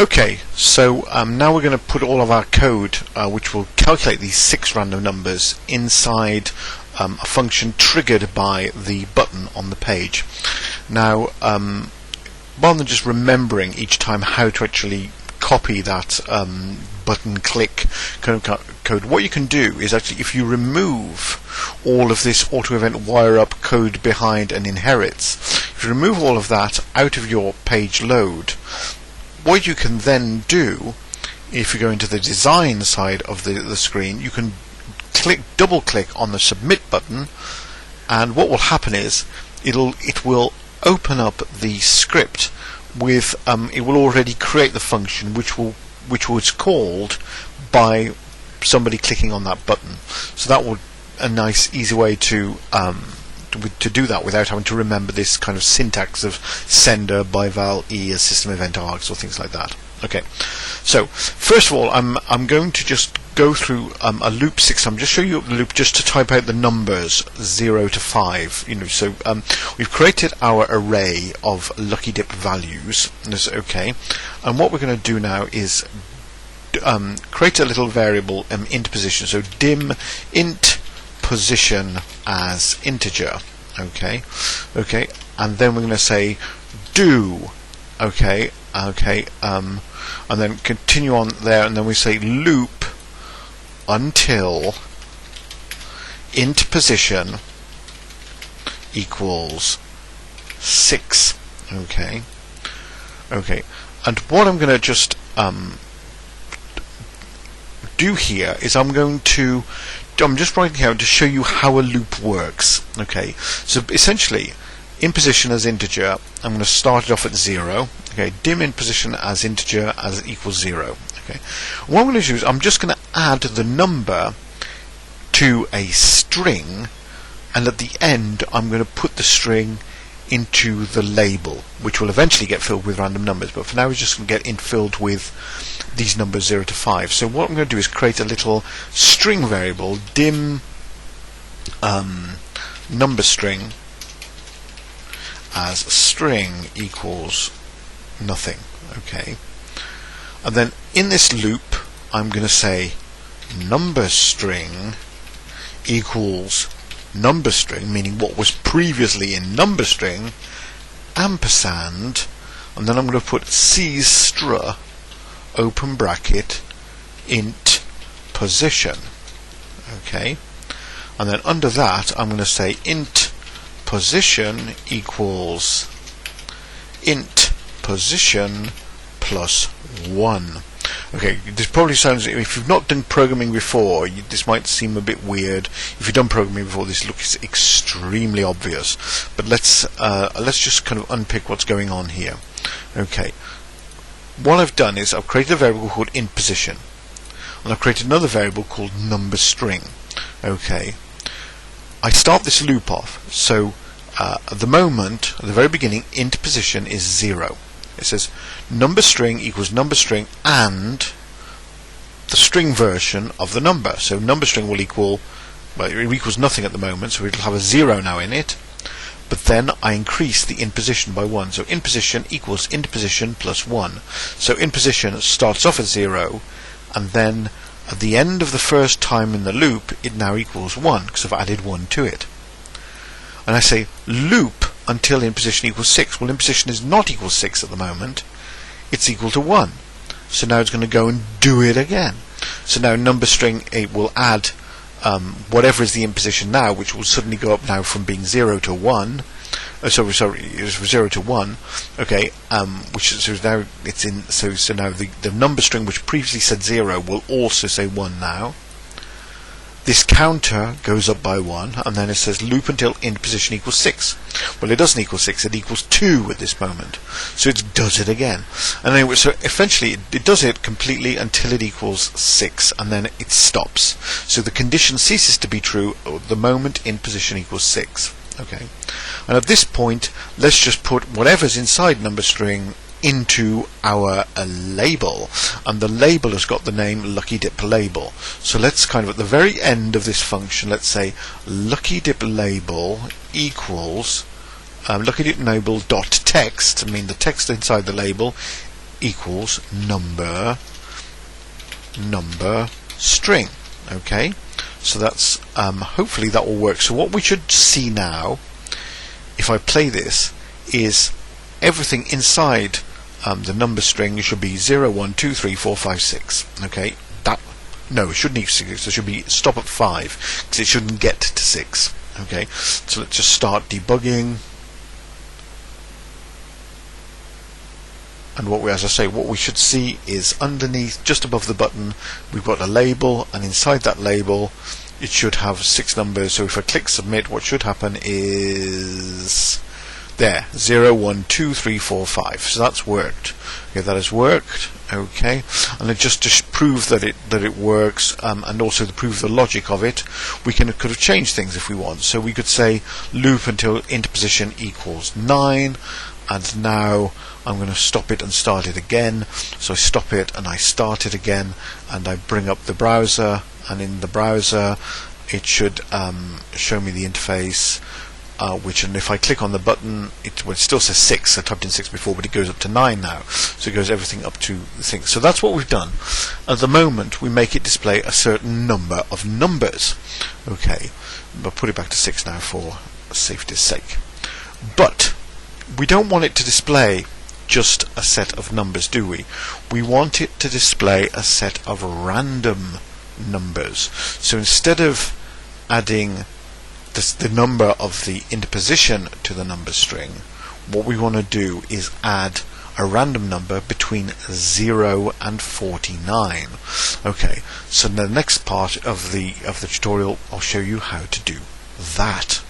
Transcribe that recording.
Okay, so now we're going to put all of our code, which will calculate these 6 random numbers, inside a function triggered by the button on the page. Now, rather than just remembering each time how to actually copy that button click kind of code, what you can do is actually, if you remove all of this auto event wire up code behind and inherits, if you remove all of that out of your page load, what you can then do, if you go into the design side of the screen, you can double click on the submit button, and what will happen is it will open up the script with it will already create the function which was called by somebody clicking on that button. So that would a nice easy way to do that without having to remember this kind of syntax of sender by val e as system event args or things like that. Okay, so first of all, I'm going to just go through a loop 6. I'm just showing you the loop just to type out the numbers 0 to 5. So we've created our array of lucky dip values. Okay, and what we're going to do now is create a little variable int position. So dim int position as integer. Okay, and then we're going to say do. Okay, and then continue on there, and then we say loop until int position equals 6. Okay, and what I'm going to just do here is I'm just writing out to show you how a loop works. Okay, so essentially, in position as integer, I'm going to start it off at 0. Okay, dim in position as integer as equals 0. Okay, what I'm going to do is I'm just going to add the number to a string, and at the end I'm going to put the string into the label, which will eventually get filled with random numbers, but for now we're just going to get filled with these numbers 0 to 5. So what I'm going to do is create a little string variable, dim number string as string equals nothing. Okay, and then in this loop I'm going to say number string equals number string, meaning what was previously in number string, ampersand, and then I'm going to put cstr open bracket int position. Okay, and then under that I'm going to say int position equals int position plus 1. Okay, this probably sounds, if you've not done programming before, this might seem a bit weird. If you've done programming before, this looks extremely obvious. But let's just kind of unpick what's going on here. Okay, what I've done is I've created a variable called int position, and I've created another variable called number string. Okay, I start this loop off. So at the moment, at the very beginning, int position is 0. It says number string equals number string and the string version of the number. So number string will equal, well, it equals nothing at the moment, so it'll have a 0 now in it. But then I increase the int position by 1. So int position equals int position plus 1. So int position starts off at 0, and then at the end of the first time in the loop, it now equals 1 because I've added 1 to it. And I say loop until int position equals 6. Well, int position is not equal 6 at the moment. It's equal to 1. So now it's going to go and do it again. So now number string, it will add whatever is the int position now, which will suddenly go up now from being 0 to 1. Sorry, it's from 0 to 1. Okay, which is, so now it's in. So now the number string which previously said 0 will also say 1 now. This counter goes up by 1, and then it says loop until int position equals 6. Well, it doesn't equal 6, it equals 2 at this moment. So it does it again. And anyway, so eventually it does it completely until it equals 6, and then it stops. So the condition ceases to be true at the moment int position equals 6. Okay. And at this point, let's just put whatever's inside number string into our label, and the label has got the name lucky dip label. So let's kind of at the very end of this function, let's say lucky dip label equals lucky dip label dot text. I mean the text inside the label equals number string. Okay, so that's hopefully that will work. So what we should see now, if I play this, is everything inside the number string should be 0, 1, 2, 3, 4, 5, 6. Okay, no, it shouldn't equal 6. It should be stop at 5 because it shouldn't get to 6. Okay, so let's just start debugging. And as I say, what we should see is underneath, just above the button, we've got a label, and inside that label it should have 6 numbers. So if I click submit, what should happen is there, 0, 1, 2, 3, 4, 5. So that's worked. Okay, that has worked. Okay, and then just to prove that it works, and also to prove the logic of it, we could have changed things if we want. So we could say loop until interposition equals 9, and now I'm going to stop it and start it again. So I stop it and I start it again, and I bring up the browser, and in the browser it should show me the interface. And if I click on the button, it still says 6. I typed in 6 before, but it goes up to 9 now. So it goes everything up to the thing. So that's what we've done. At the moment, we make it display a certain number of numbers. Okay, but put it back to 6 now for safety's sake. But we don't want it to display just a set of numbers, do we? We want it to display a set of random numbers. So instead of adding the number of the interposition to the number string, what we want to do is add a random number between 0 and 49. Okay, so in the next part of the tutorial I'll show you how to do that.